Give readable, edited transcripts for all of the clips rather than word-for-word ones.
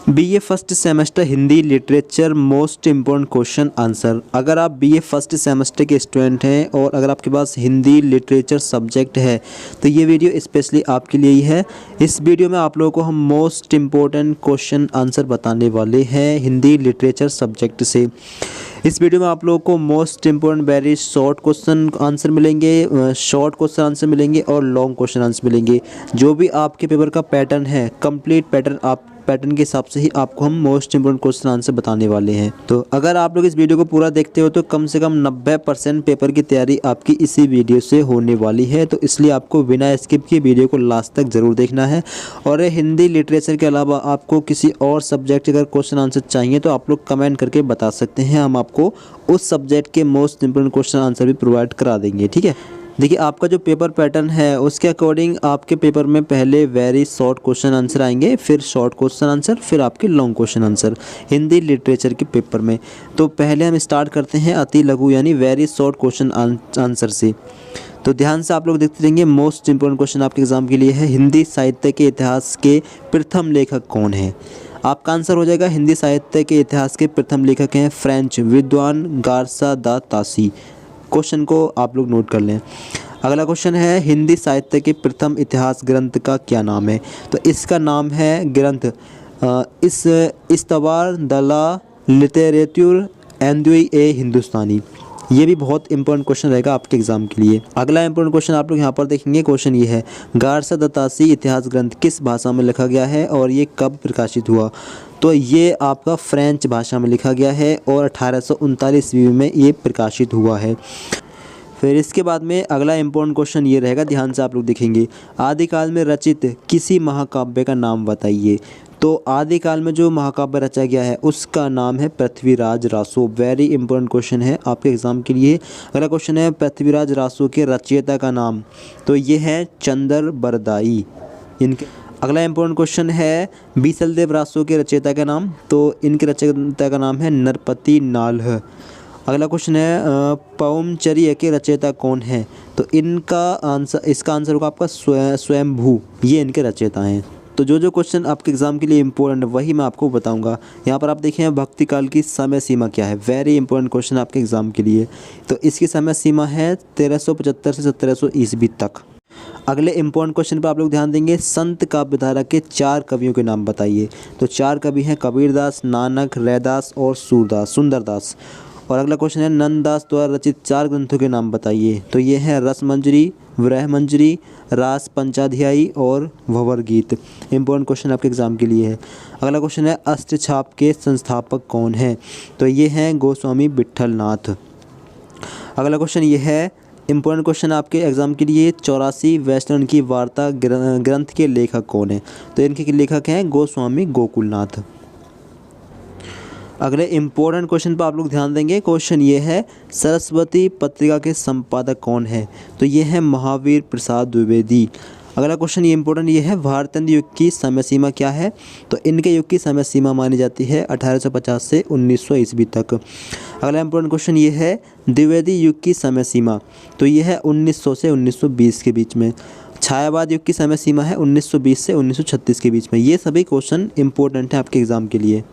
BA first semester Hindi literature most important question answer. अगर आप BA first semester के student हैं और अगर आपके पास हिंदी लिटरेचर सब्जेक्ट है तो ये वीडियो स्पेशली आपके लिए ही है। इस वीडियो में आप लोगों को हम मोस्ट इम्पोर्टेंट क्वेश्चन आंसर बताने वाले हैं हिंदी लिटरेचर सब्जेक्ट से। इस वीडियो में आप लोगों को most important very short question answer मिलेंगे, शॉर्ट क्वेश्चन आंसर मिलेंगे और लॉन्ग क्वेश्चन आंसर मिलेंगे। जो भी आपके पेपर का पैटर्न है, कंप्लीट पैटर्न पैटर्न के हिसाब से ही आपको हम मोस्ट इम्पोर्टेंट क्वेश्चन आंसर बताने वाले हैं। तो अगर आप लोग इस वीडियो को पूरा देखते हो तो कम से कम 90% पेपर की तैयारी आपकी इसी वीडियो से होने वाली है। तो इसलिए आपको बिना स्किप किए वीडियो को लास्ट तक ज़रूर देखना है। और हिंदी लिटरेचर के अलावा आपको किसी और सब्जेक्ट अगर क्वेश्चन आंसर चाहिए तो आप लोग कमेंट करके बता सकते हैं, हम आपको उस सब्जेक्ट के मोस्ट इम्पोर्टेंट क्वेश्चन आंसर भी प्रोवाइड करा देंगे। ठीक है, देखिए आपका जो पेपर पैटर्न है उसके अकॉर्डिंग आपके पेपर में पहले वेरी शॉर्ट क्वेश्चन आंसर आएंगे, फिर शॉर्ट क्वेश्चन आंसर, फिर आपके long question answer Hindi literature के पेपर में। तो पहले हम स्टार्ट करते हैं अति लघु यानी वेरी शॉर्ट क्वेश्चन आंसर से। तो ध्यान से आप लोग देखते रहेंगे। मोस्ट इम्पोर्टेंट क्वेश्चन आपके एग्जाम के लिए है, हिंदी साहित्य के इतिहास के प्रथम लेखक कौन है। आपका आंसर हो जाएगा हिंदी साहित्य के इतिहास के प्रथम लेखक हैं फ्रेंच विद्वान गार्सा दा तासी। क्वेश्चन को आप लोग नोट कर लें। अगला क्वेश्चन है, हिंदी साहित्य के प्रथम इतिहास ग्रंथ का क्या नाम है। तो इसका नाम है ग्रंथ इस इस्तवार दला लिटरेचर एंद्वी ए हिंदुस्तानी। ये भी बहुत इंपॉर्टेंट क्वेश्चन रहेगा आपके एग्जाम के लिए। अगला इंपॉर्टेंट क्वेश्चन आप लोग यहाँ पर देखेंगे। क्वेश्चन ये है, गार्सा दा तासी इतिहास ग्रंथ किस भाषा में लिखा गया है और ये कब प्रकाशित हुआ। तो ये आपका फ्रेंच भाषा में लिखा गया है और 1839 ईस्वी में ये प्रकाशित हुआ है। फिर इसके बाद में अगला इम्पोर्टेंट क्वेश्चन ये रहेगा, ध्यान से आप लोग देखेंगे। आदिकाल में रचित किसी महाकाव्य का नाम बताइए। तो आदिकाल में जो महाकाव्य रचा गया है उसका नाम है Prithviraj Raso. Very important question है आपके एग्जाम के लिए। अगला क्वेश्चन है, पृथ्वीराज रासो के रचयिता का नाम। तो ये है चंद्र बरदाई इनके। अगला इम्पोर्टेंट क्वेश्चन है, बीसलदेव रासो के रचयिता का नाम। तो इनके रचयिता का नाम है नरपति नाल्ह। अगला क्वेश्चन है, पौमचर्य के रचयिता कौन है। तो इसका आंसर होगा आपका स्वयंभू। ये इनके रचयिता हैं। तो जो क्वेश्चन आपके एग्जाम के लिए इंपॉर्टेंट वही मैं आपको बताऊंगा। यहाँ पर आप देखें भक्ति काल की समय सीमा क्या है। वेरी इंपॉर्टेंट क्वेश्चन आपके एग्जाम के लिए। तो इसकी समय सीमा है 1375 से 1700 ईस्वी तक। अगले इंपॉर्टेंट क्वेश्चन पर आप लोग ध्यान देंगे, संत काव्यधारा के 4 कवियों के नाम बताइए। तो 4 कवि हैं कबीरदास, नानक, रैदास और सुंदरदास। और अगला क्वेश्चन है, नंददास द्वारा रचित 4 ग्रंथों के नाम बताइए। तो ये है रसमंजरी, विरह मंजरी, रास पंचाध्यायी और भंवर गीत। इंपॉर्टेंट क्वेश्चन आपके एग्जाम के लिए है। अगला क्वेश्चन है, अष्टछाप के संस्थापक कौन है। तो ये हैं गोस्वामी विट्ठलनाथ। अगला क्वेश्चन ये है, इंपॉर्टेंट क्वेश्चन आपके एग्जाम के लिए, 84 वैष्णव की वार्ता ग्रंथ के लेखक कौन है। तो इनके लेखक हैं गोस्वामी गोकुलनाथ। अगले इम्पोर्टेंट क्वेश्चन पर आप लोग ध्यान देंगे। क्वेश्चन ये है, सरस्वती पत्रिका के संपादक कौन है। तो ये है महावीर प्रसाद द्विवेदी। अगला क्वेश्चन ये इंपॉर्टेंट ये है, भारतेंदु युग की समय सीमा क्या है। तो इनके युग की समय सीमा मानी जाती है 1850 से 1900 ईस्वी तक। अगला इंपॉर्टेंट क्वेश्चन ये है, द्विवेदी युग की समय सीमा। तो ये है 1900 से 1920 के बीच में। छायावाद युग की समय सीमा है 1920 से 1936 के बीच में। ये सभी क्वेश्चन इंपॉर्टेंट है आपके एग्जाम के लिए।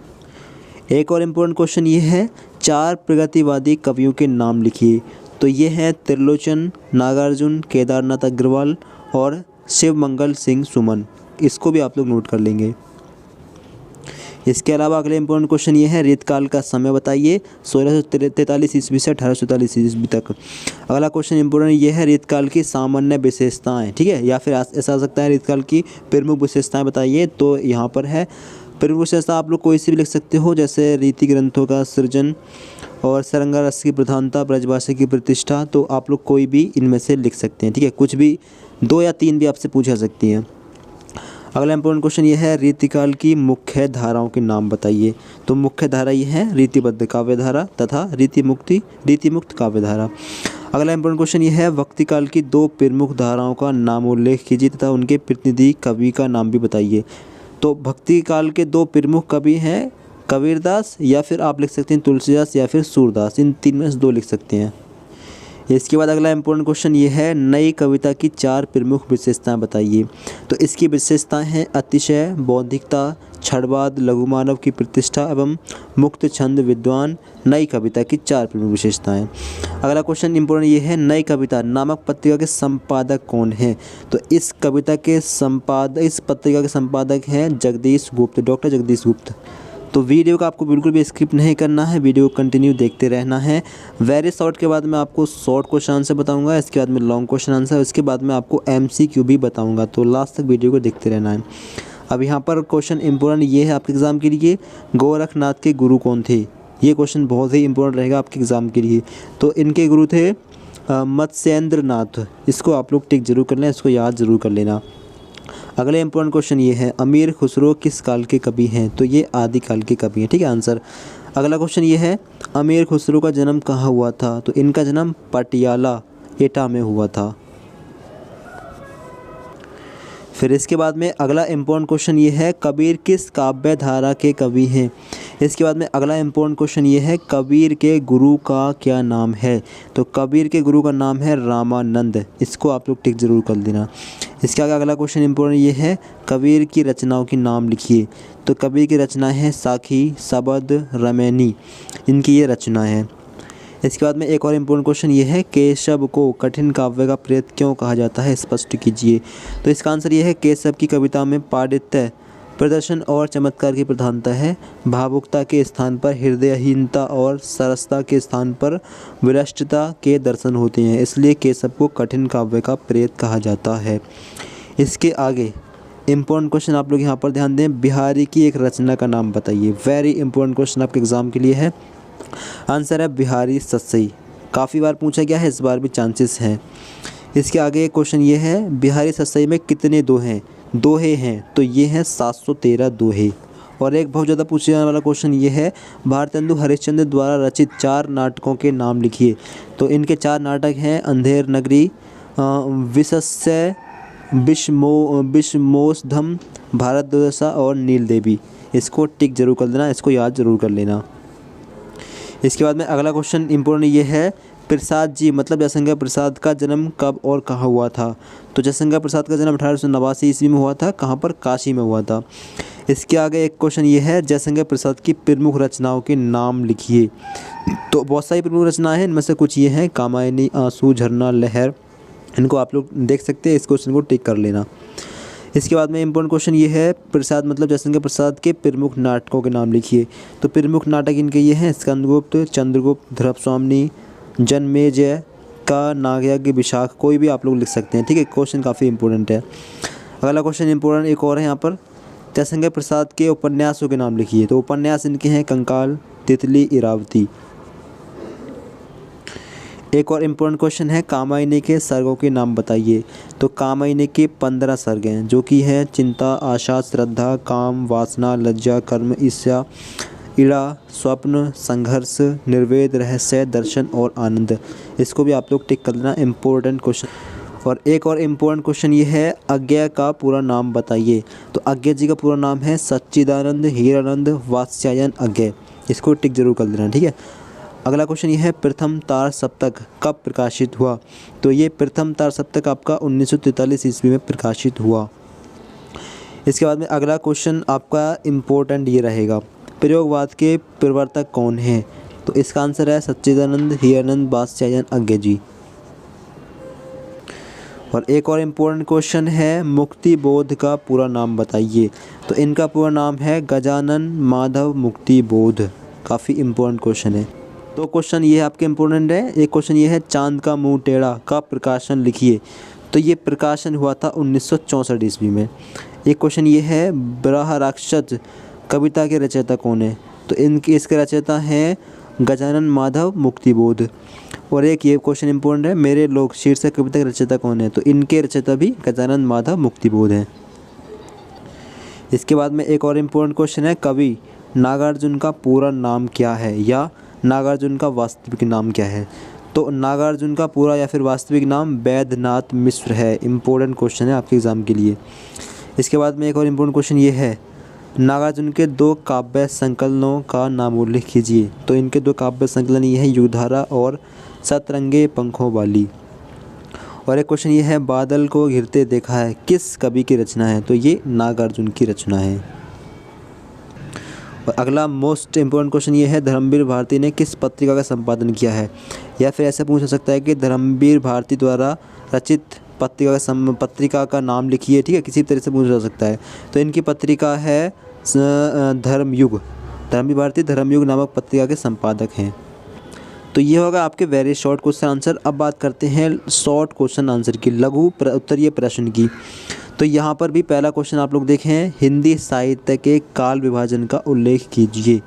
एक और इम्पोर्टेंट क्वेश्चन ये है, 4 प्रगतिवादी कवियों के नाम लिखिए। तो ये हैं त्रिलोचन, नागार्जुन, केदारनाथ अग्रवाल और शिवमंगल सिंह सुमन। इसको भी आप लोग नोट कर लेंगे। इसके अलावा अगले इम्पोर्टेंट क्वेश्चन ये है, रीतकाल का समय बताइए। 1643 ईस्वी से 1843 ईस्वी तक। अगला क्वेश्चन इंपॉर्टेंट ये है, रीतकाल की सामान्य विशेषताएं। ठीक है, या फिर ऐसा आ सकता है, रीतकाल की प्रमुख विशेषताएं बताइए। तो यहाँ पर है प्रमुख विशेषता, आप लोग कोई सी भी लिख सकते हो, जैसे रीति ग्रंथों का सृजन और सरंगा रस की प्रधानता, ब्रजभाषा की प्रतिष्ठा। तो आप लोग कोई भी इनमें से लिख सकते हैं। ठीक है, कुछ भी 2 या 3 भी आपसे पूछा सकती हैं। अगला इंपॉर्टेंट क्वेश्चन ये है, रीतिकाल की मुख्य धाराओं के नाम बताइए। तो मुख्य धारा ये है रीतिबद्ध काव्य धारा तथा रीतिमुक्त काव्य धारा। अगला इंपॉर्टेंट क्वेश्चन ये है, भक्ति काल की 2 प्रमुख धाराओं का नामोल्लेख कीजिए तथा उनके प्रतिनिधि कवि का नाम भी बताइए। तो भक्ति काल के 2 प्रमुख कवि हैं कबीरदास, या फिर आप लिख सकते हैं तुलसीदास या फिर सूरदास। इन 3 में से 2 लिख सकते हैं। इसके बाद अगला इंपॉर्टेंट क्वेश्चन ये है, नई कविता की 4 प्रमुख विशेषताएं बताइए। तो इसकी विशेषताएं हैं अतिशय, बौद्धिकता, क्षणवाद, लघुमानव की प्रतिष्ठा एवं मुक्त छंद विद्वान नई कविता की 4 प्रमुख विशेषताएं। अगला क्वेश्चन इंपॉर्टेंट ये है, नई कविता नामक पत्रिका के संपादक कौन हैं? तो इस पत्रिका के संपादक हैं जगदीश गुप्त, डॉक्टर जगदीश गुप्त। तो वीडियो का आपको बिल्कुल भी स्किप नहीं करना है, वीडियो को कंटिन्यू देखते रहना है। वेरी शॉर्ट के बाद मैं आपको शॉर्ट क्वेश्चन आंसर बताऊंगा, इसके बाद में लॉन्ग क्वेश्चन आंसर, उसके बाद में आपको MCQ भी बताऊंगा, तो लास्ट तक वीडियो को देखते रहना है। अब यहाँ पर क्वेश्चन इंपॉर्टेंट ये है आपके एग्ज़ाम के लिए, गोरखनाथ के गुरु कौन थे? ये क्वेश्चन बहुत ही इंपॉर्टेंट रहेगा आपके एग्ज़ाम के लिए। तो इनके गुरु थे मत्स्येंद्र नाथ। इसको आप लोग टिक जरूर कर लें, इसको याद जरूर कर लेना। अगले इंपॉर्टेंट क्वेश्चन ये है, अमीर खुसरो किस काल के कवि हैं? तो ये आदिकाल के कवि हैं, ठीक है आंसर। अगला क्वेश्चन ये है, अमीर खुसरो का जन्म कहाँ हुआ था? तो इनका जन्म पटियाला एटा में हुआ था। फिर इसके बाद में अगला इम्पोर्टेंट क्वेश्चन ये है, कबीर किस काव्य धारा के कवि हैं? इसके बाद में अगला इम्पोर्टेंट क्वेश्चन ये है, कबीर के गुरु का क्या नाम है? तो कबीर के गुरु का नाम है रामानंद। इसको आप लोग टिक जरूर कर देना। इसके आगे अगला क्वेश्चन इम्पोर्टेंट ये है, कबीर की रचनाओं के नाम लिखिए। तो कबीर की रचना है साखी, सबद, रमैनी, इनकी ये रचना है। इसके बाद में एक और इम्पोर्टेंट क्वेश्चन ये है, केशव को कठिन काव्य का प्रेत क्यों कहा जाता है? स्पष्ट कीजिए। तो इसका आंसर ये है, केशव की कविता में पांडित्य, प्रदर्शन और चमत्कार की प्रधानता है। भावुकता के स्थान पर हृदयहीनता और सरसता के स्थान पर विरष्टता के दर्शन होते हैं, इसलिए केशव को कठिन काव्य का प्रेत कहा जाता है। इसके आगे इम्पोर्टेंट क्वेश्चन आप लोग यहाँ पर ध्यान दें, बिहारी की एक रचना का नाम बताइए। वेरी इंपॉर्टेंट क्वेश्चन आपके एग्जाम के लिए है। आंसर है बिहारी सत्सई। काफ़ी बार पूछा गया है, इस बार भी चांसेस हैं। इसके आगे एक क्वेश्चन ये है, बिहारी सत्सई में कितने दोहे हैं? तो ये हैं 713 दोहे। और एक बहुत ज़्यादा पूछे जाने वाला क्वेश्चन ये है, भारतेंदु हरिश्चंद्र द्वारा रचित 4 नाटकों के नाम लिखिए। तो इनके 4 नाटक हैं, अंधेर नगरी, विशस्य, विषमोषधम, भारत दुर्दशा और नील देवी। इसको टिक जरूर कर देना, इसको याद जरूर कर लेना। इसके बाद में अगला क्वेश्चन इंपॉर्टेंट ये है, प्रसाद जी मतलब जयशंकर प्रसाद का जन्म कब और कहाँ हुआ था? तो जयशंकर प्रसाद का जन्म 1889 ईस्वी में हुआ था। कहाँ पर? काशी में हुआ था। इसके आगे एक क्वेश्चन ये है, जयशंकर प्रसाद की प्रमुख रचनाओं के नाम लिखिए। तो बहुत सारी प्रमुख रचनाएं हैं, इनमें से कुछ ये हैं, कामायनी, आंसू, झरना, लहर। इनको आप लोग देख सकते हैं, इस क्वेश्चन को टिक कर लेना। इसके बाद में इम्पोर्टेंट क्वेश्चन ये है, प्रसाद मतलब जयशंकर प्रसाद के प्रमुख नाटकों के नाम लिखिए। तो प्रमुख नाटक इनके ये हैं, स्कंदगुप्त, चंद्रगुप्त, ध्रुवस्वामिनी, जन्मेजय का, नागयज्ञ, विशाख। कोई भी आप लोग लिख सकते हैं, ठीक है। क्वेश्चन काफ़ी इंपॉर्टेंट है। अगला क्वेश्चन इंपॉर्टेंट एक और है यहाँ पर, जयशंकर प्रसाद के उपन्यासों के नाम लिखिए। तो उपन्यास इनके हैं, कंकाल, तितली, इरावती। एक और इम्पोर्टेंट क्वेश्चन है, कामायनी के सर्गों के नाम बताइए। तो कामायनी के 15 सर्ग हैं, जो कि है चिंता, आशा, श्रद्धा, काम, वासना, लज्जा, कर्म, ईर्ष्या, ईड़ा, स्वप्न, संघर्ष, निर्वेद, रहस्य, दर्शन और आनंद। इसको भी आप लोग टिक कर लेना, इम्पोर्टेंट क्वेश्चन। और एक और इम्पोर्टेंट क्वेश्चन ये है, अज्ञा का पूरा नाम बताइए। तो अज्ञा जी का पूरा नाम है सच्चिदानंद हीरानंद वात्स्यायन अज्ञा। इसको टिक जरूर कर देना, ठीक है। अगला क्वेश्चन ये है, प्रथम तार सप्तक कब प्रकाशित हुआ? तो ये प्रथम तार सप्तक आपका 1943 ईस्वी में प्रकाशित हुआ। इसके बाद में अगला क्वेश्चन आपका इम्पोर्टेंट ये रहेगा, प्रयोगवाद के प्रवर्तक कौन हैं? तो इसका आंसर है सच्चिदानंद हीरानंद वात्स्यायन अज्ञा जी। और एक और इम्पोर्टेंट क्वेश्चन है, मुक्ति बोध का पूरा नाम बताइए। तो इनका पूरा नाम है गजानन माधव मुक्ति बोध। काफ़ी इम्पोर्टेंट क्वेश्चन है। तो क्वेश्चन ये आपके इम्पोर्टेंट है। एक क्वेश्चन ये है, चांद का मुंह टेढ़ा का प्रकाशन लिखिए। तो ये प्रकाशन हुआ था 1964 ईस्वी में। एक क्वेश्चन ये है, बृहराक्षस कविता के रचयिता कौन है? तो इसके रचयिता हैं गजानन माधव मुक्तिबोध। और एक ये क्वेश्चन इंपॉर्टेंट है, मेरे लोग शीर्षक कविता के रचयिता कौन है? तो इनके रचयिता भी गजानन माधव मुक्तिबोध हैं। इसके बाद में एक और इम्पोर्टेंट क्वेश्चन है, कवि नागार्जुन का पूरा नाम क्या है, या नागार्जुन का वास्तविक नाम क्या है? तो नागार्जुन का पूरा या फिर वास्तविक नाम वैद्यनाथ मिश्र है। इम्पोर्टेंट क्वेश्चन है आपके एग्ज़ाम के लिए। इसके बाद में एक और इम्पोर्टेंट क्वेश्चन ये है, नागार्जुन के 2 काव्य संकलनों का नाम उल्लेख कीजिए। तो इनके 2 काव्य संकलन ये हैं, युगधारा और सतरंगे पंखों वाली। और एक क्वेश्चन ये है, बादल को घिरते देखा है किस कवि की रचना है? तो ये नागार्जुन की रचना है। और अगला मोस्ट इम्पोर्टेंट क्वेश्चन ये है, धर्मवीर भारती ने किस पत्रिका का संपादन किया है? या फिर ऐसे पूछ सकता है कि धर्मवीर भारती द्वारा रचित पत्रिका का नाम लिखिए, ठीक है, किसी तरह से पूछा जा सकता है। तो इनकी पत्रिका है धर्मयुग। धर्मवीर भारती धर्मयुग नामक पत्रिका के संपादक हैं। तो ये होगा आपके वेरी शॉर्ट क्वेश्चन आंसर। अब बात करते हैं शॉर्ट क्वेश्चन आंसर की, लघु उत्तरीय प्रश्न की। तो यहाँ पर भी पहला क्वेश्चन आप लोग देखें, हिंदी साहित्य के काल विभाजन का उल्लेख कीजिए।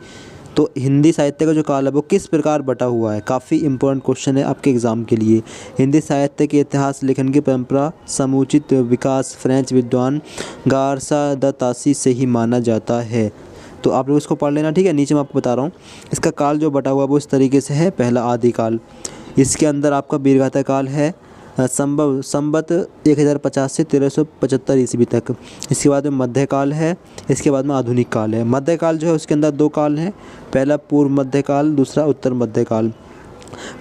तो हिंदी साहित्य का जो काल है वो किस प्रकार बटा हुआ है? काफ़ी इंपॉर्टेंट क्वेश्चन है आपके एग्जाम के लिए। हिंदी साहित्य के इतिहास लेखन की परंपरा समुचित विकास फ्रेंच विद्वान गारसा द तासी से ही माना जाता है। तो आप लोग इसको पढ़ लेना, ठीक है। नीचे मैं आपको बता रहा हूँ इसका काल जो बटा हुआ वो इस तरीके से है। पहला आदिकाल, इसके अंदर आपका वीरगाथा काल है संवत 1050 से 1375 ईस्वी तक। इसके बाद में मध्यकाल है, इसके बाद में आधुनिक काल है। मध्यकाल जो है उसके अंदर दो काल हैं, पहला पूर्व मध्यकाल, दूसरा उत्तर मध्यकाल।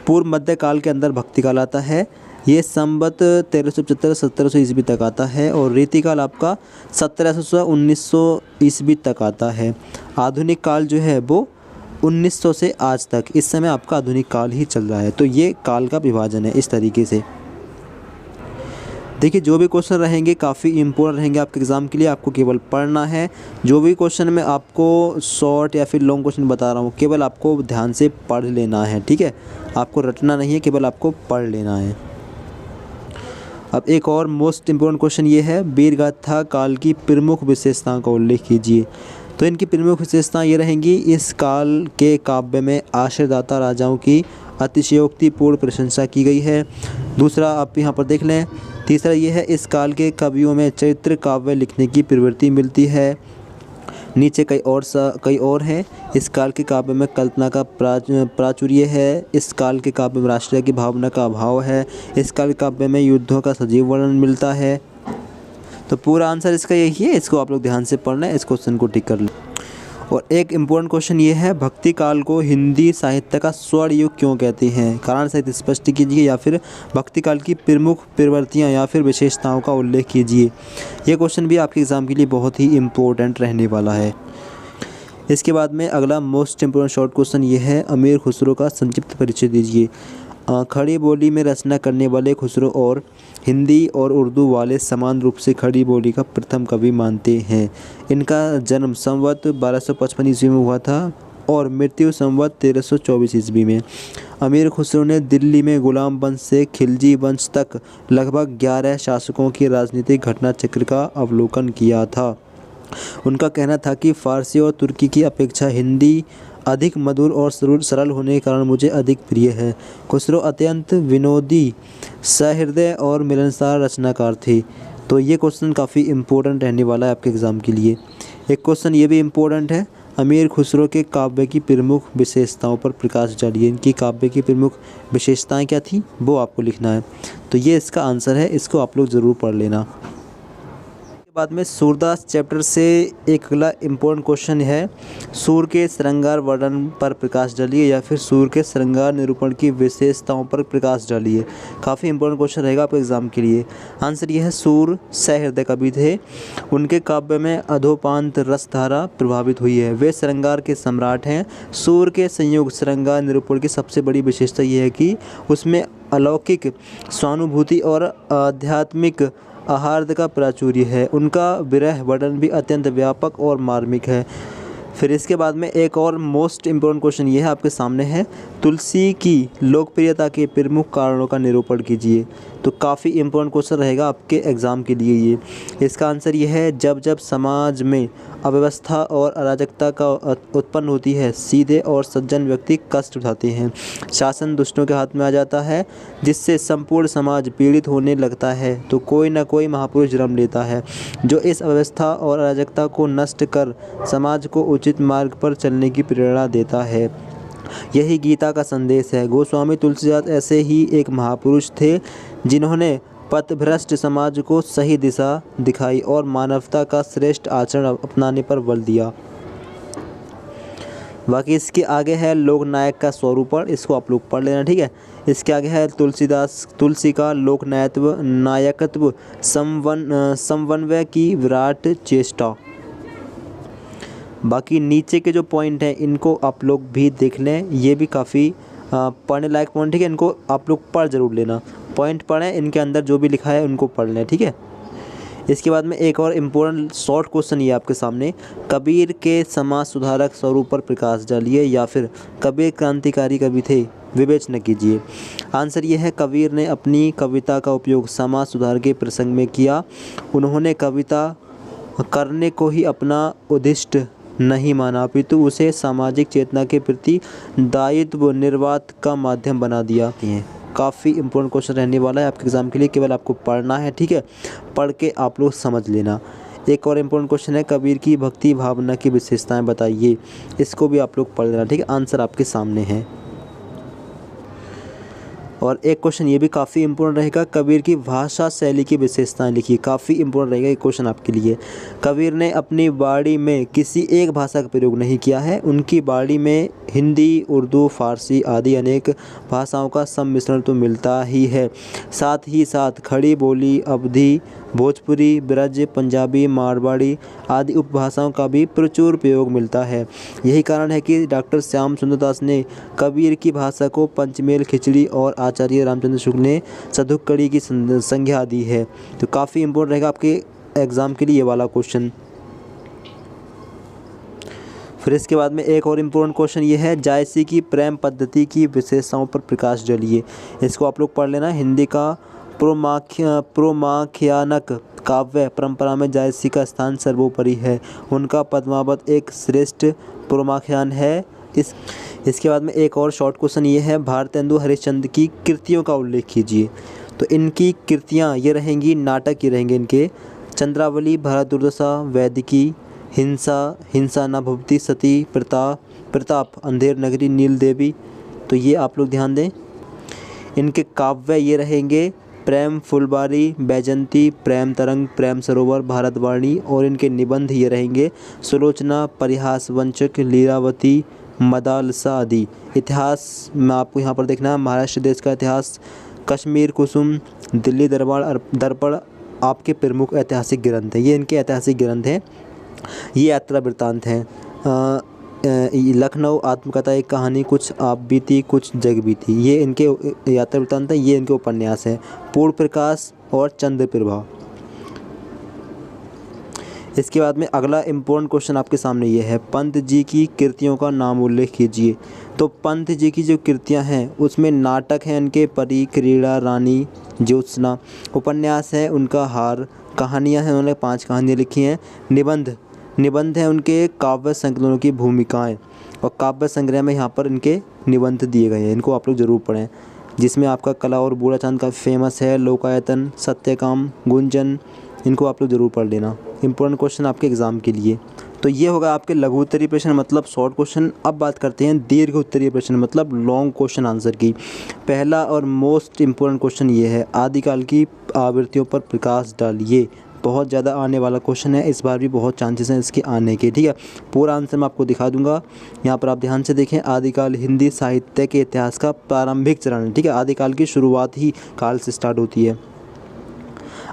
पूर्व मध्यकाल के अंदर भक्ति काल आता है, ये संवत 1375-1700 ईस्वी तक आता है। और रीतिकाल आपका 1700 से 1900 ईस्वी तक आता है। आधुनिक काल जो है वो 1900 से आज तक, इस समय आपका आधुनिक काल ही चल रहा है। तो ये काल का विभाजन है इस तरीके से। देखिए जो भी क्वेश्चन रहेंगे काफ़ी इम्पोर्टेंट रहेंगे आपके एग्ज़ाम के लिए, आपको केवल पढ़ना है। जो भी क्वेश्चन मैं आपको शॉर्ट या फिर लॉन्ग क्वेश्चन बता रहा हूँ, केवल आपको ध्यान से पढ़ लेना है, ठीक है। आपको रटना नहीं है, केवल आपको पढ़ लेना है। अब एक और मोस्ट इम्पोर्टेंट क्वेश्चन ये है, वीरगाथा काल की प्रमुख विशेषताओं का उल्लेख कीजिए। तो इनकी प्रमुख विशेषताएं ये रहेंगी, इस काल के काव्य में आश्रयदाता राजाओं की अतिशयोक्तिपूर्ण प्रशंसा की गई है। दूसरा आप यहाँ पर देख लें। तीसरा ये है, इस काल के कवियों में चरित्र काव्य लिखने की प्रवृत्ति मिलती है। नीचे कई और हैं, इस काल के काव्य में कल्पना का प्राचुर्य है। इस काल के काव्य में राष्ट्रीय की भावना का अभाव है। इस काल के काव्य में युद्धों का सजीव वर्णन मिलता है। तो पूरा आंसर इसका यही है, इसको आप लोग ध्यान से पढ़ना है, इस क्वेश्चन को टिक कर लें। और एक इम्पोर्टेंट क्वेश्चन ये है, भक्ति काल को हिंदी साहित्य का स्वर्ण युग क्यों कहते हैं? कारण सहित स्पष्ट कीजिए, या फिर भक्ति काल की प्रमुख प्रवृत्तियाँ या फिर विशेषताओं का उल्लेख कीजिए। ये क्वेश्चन भी आपके एग्ज़ाम के लिए बहुत ही इम्पोर्टेंट रहने वाला है। इसके बाद में अगला मोस्ट इम्पोर्टेंट शॉर्ट क्वेश्चन ये है, अमीर खुसरो का संक्षिप्त परिचय दीजिए। खड़ी बोली में रचना करने वाले खुसरो और हिंदी और उर्दू वाले समान रूप से खड़ी बोली का प्रथम कवि मानते हैं। इनका जन्म संवत 1255 ईस्वी में हुआ था और मृत्यु संवत 1324 ईस्वी में। अमीर खुसरो ने दिल्ली में गुलाम वंश से खिलजी वंश तक लगभग 11 शासकों की राजनीतिक घटना चक्र का अवलोकन किया था। उनका कहना था कि फारसी और तुर्की की अपेक्षा हिंदी अधिक मधुर और सरल होने के कारण मुझे अधिक प्रिय है। खुसरो अत्यंत विनोदी, सहृदय और मिलनसार रचनाकार थे। तो ये क्वेश्चन काफ़ी इम्पोर्टेंट रहने वाला है आपके एग्ज़ाम के लिए। एक क्वेश्चन ये भी इम्पोर्टेंट है, अमीर खुसरो के काव्य की प्रमुख विशेषताओं पर प्रकाश डालिए। इनकी काव्य की प्रमुख विशेषताएं क्या थी वो आपको लिखना है। तो ये इसका आंसर है, इसको आप लोग ज़रूर पढ़ लेना। बाद में सूरदास चैप्टर से एक अगला इम्पोर्टेंट क्वेश्चन है, सूर के श्रृंगार वर्णन पर प्रकाश डालिए या फिर सूर के श्रृंगार निरूपण की विशेषताओं पर प्रकाश डालिए। काफ़ी इम्पोर्टेंट क्वेश्चन रहेगा आपके एग्जाम के लिए। आंसर ये है, सूर सहृदय कवि थे। उनके काव्य में अधोपांत रसधारा प्रभावित हुई है। वे श्रृंगार के सम्राट हैं। सूर के संयोग श्रृंगार निरूपण की सबसे बड़ी विशेषता यह है कि उसमें अलौकिक स्वानुभूति और आध्यात्मिक आहार्द का प्राचुर्य है। उनका विरह वर्णन भी अत्यंत व्यापक और मार्मिक है। फिर इसके बाद में एक और मोस्ट इम्पोर्टेंट क्वेश्चन ये है आपके सामने है, तुलसी की लोकप्रियता के प्रमुख कारणों का निरूपण कीजिए। तो काफ़ी इम्पोर्टेंट क्वेश्चन रहेगा आपके एग्ज़ाम के लिए ये। इसका आंसर ये है, जब जब समाज में अव्यवस्था और अराजकता का उत्पन्न होती है, सीधे और सज्जन व्यक्ति कष्ट उठाते हैं। शासन दुष्टों के हाथ में आ जाता है, जिससे संपूर्ण समाज पीड़ित होने लगता है, तो कोई ना कोई महापुरुष जन्म लेता है जो इस अव्यवस्था और अराजकता को नष्ट कर समाज को उचित मार्ग पर चलने की प्रेरणा देता है। यही गीता का संदेश है। गोस्वामी तुलसीदास ऐसे ही एक महापुरुष थे जिन्होंने पथभ्रष्ट समाज को सही दिशा दिखाई और मानवता का श्रेष्ठ आचरण अपनाने पर बल दिया। बाकी इसके आगे है लोकनायक का स्वरूपण, इसको आप लोग पढ़ लेना, ठीक है। इसके आगे है तुलसी का लोकनायकत्व, नायकत्व, समन्वय की विराट चेष्टा। बाकी नीचे के जो पॉइंट हैं इनको आप लोग भी देख लें, ये भी काफ़ी पढ़ने लायक पॉइंट, ठीक है। इनको आप लोग पढ़ ज़रूर लेना, पॉइंट पढ़ें, इनके अंदर जो भी लिखा है उनको पढ़ लें, ठीक है। इसके बाद में एक और इम्पोर्टेंट शॉर्ट क्वेश्चन ये आपके सामने, कबीर के समाज सुधारक स्वरूप पर प्रकाश डालिए या फिर कबीर क्रांतिकारी कवि थे, विवेचना कीजिए। आंसर ये है, कबीर ने अपनी कविता का उपयोग समाज सुधार के प्रसंग में किया। उन्होंने कविता करने को ही अपना उद्दिष्ट नहीं माना, अपितु उसे सामाजिक चेतना के प्रति दायित्व निर्वाह का माध्यम बना दिया। काफ़ी इंपॉर्टेंट क्वेश्चन रहने वाला है आपके एग्ज़ाम के लिए, केवल आपको पढ़ना है, ठीक है। पढ़ के आप लोग समझ लेना। एक और इम्पोर्टेंट क्वेश्चन है, कबीर की भक्ति भावना की विशेषताएं बताइए, इसको भी आप लोग पढ़ लेना, ठीक है। आंसर आपके सामने है। और एक क्वेश्चन ये भी काफ़ी इंपॉर्टेंट रहेगा, कबीर की भाषा शैली की विशेषताएं लिखिए, काफ़ी इंपॉर्टेंट रहेगा ये क्वेश्चन आपके लिए। कबीर ने अपनी वाणी में किसी एक भाषा का प्रयोग नहीं किया है, उनकी वाणी में हिंदी, उर्दू, फारसी आदि अनेक भाषाओं का सम्मिश्रण तो मिलता ही है, साथ ही साथ खड़ी बोली, अवधी, भोजपुरी, ब्रज, पंजाबी, मारवाड़ी आदि उपभाषाओं का भी प्रचुर प्रयोग मिलता है। यही कारण है कि डॉक्टर श्याम सुंदर दास ने कबीर की भाषा को पंचमेल खिचड़ी और आचार्य रामचंद्र शुक्ल ने सधुक्कड़ी की संज्ञा दी है। तो काफ़ी इंपॉर्टेंट रहेगा आपके एग्ज़ाम के लिए ये वाला क्वेश्चन। फिर इसके बाद में एक और इम्पोर्टेंट क्वेश्चन ये है, जायसी की प्रेम पद्धति की विशेषताओं पर प्रकाश डालिए, इसको आप लोग पढ़ लेना। हिंदी का प्रोमाख्यानक काव्य परंपरा में जायसी का स्थान सर्वोपरि है, उनका पद्मावत एक श्रेष्ठ प्रोमाख्यान है। इसके बाद में एक और शॉर्ट क्वेश्चन ये है, भारतेंदु हरिश्चंद्र की कृतियों का उल्लेख कीजिए। तो इनकी कृतियाँ ये रहेंगी, नाटक ये रहेंगे इनके, चंद्रावली, भारत दुर्दशा, वैदिकी, हिंसा न भवति सती, प्रताप, अंधेर नगरी, नील देवी। तो ये आप लोग ध्यान दें। इनके काव्य ये रहेंगे, प्रेम फुलबारी, बैजंती, प्रेम तरंग, प्रेम सरोवर, भारतवाणी। और इनके निबंध ये रहेंगे, सुलोचना, परिहासवंचक, लीलावती, मदालसा आदि। इतिहास में आपको यहाँ पर देखना है, महाराष्ट्र देश का इतिहास, कश्मीर कुसुम, दिल्ली दर्पण आपके प्रमुख ऐतिहासिक ग्रंथ हैं। ये इनके ऐतिहासिक ग्रंथ हैं। ये यात्रा वृत्तांत हैं। लखनऊ आत्मकथा, एक कहानी, कुछ आप बीती कुछ जग बीती, ये इनके यात्रा वृत्तांत हैं। ये इनके उपन्यास हैं, पूर्ण प्रकाश और चंद्र प्रभा। इसके बाद में अगला इम्पोर्टेंट क्वेश्चन आपके सामने ये है, पंत जी की कृतियों का नाम उल्लेख कीजिए। तो पंत जी की जो कृतियां हैं उसमें नाटक हैं इनके, परी, क्रीड़ा, रानी, ज्योत्सना। उपन्यास है उनका हार। कहानियां हैं, उन्होंने 5 कहानियाँ लिखी हैं। निबंध हैं उनके, काव्य संकलनों की भूमिकाएं। और काव्य संग्रह में यहाँ पर इनके निबंध दिए गए हैं, इनको आप लोग ज़रूर पढ़ें। जिसमें आपका कला और बूढ़ा चांद का फेमस है, लोकायतन, सत्यकाम, गुंजन, इनको आप लोग ज़रूर पढ़ लेना। इंपॉर्टेंट क्वेश्चन आपके एग्ज़ाम के लिए। तो ये होगा आपके लघु उत्तरीय प्रश्न मतलब शॉर्ट क्वेश्चन। अब बात करते हैं दीर्घ उत्तरीय प्रश्न मतलब लॉन्ग क्वेश्चन आंसर की। पहला और मोस्ट इम्पोर्टेंट क्वेश्चन ये है, आदिकाल की आवृत्तियों पर प्रकाश डालिए। बहुत ज़्यादा आने वाला क्वेश्चन है, इस बार भी बहुत चांसेस हैं इसके आने के, ठीक है। पूरा आंसर मैं आपको दिखा दूंगा, यहाँ पर आप ध्यान से देखें। आदिकाल हिंदी साहित्य के इतिहास का प्रारंभिक चरण है, ठीक है। आदिकाल की शुरुआत ही काल से स्टार्ट होती है।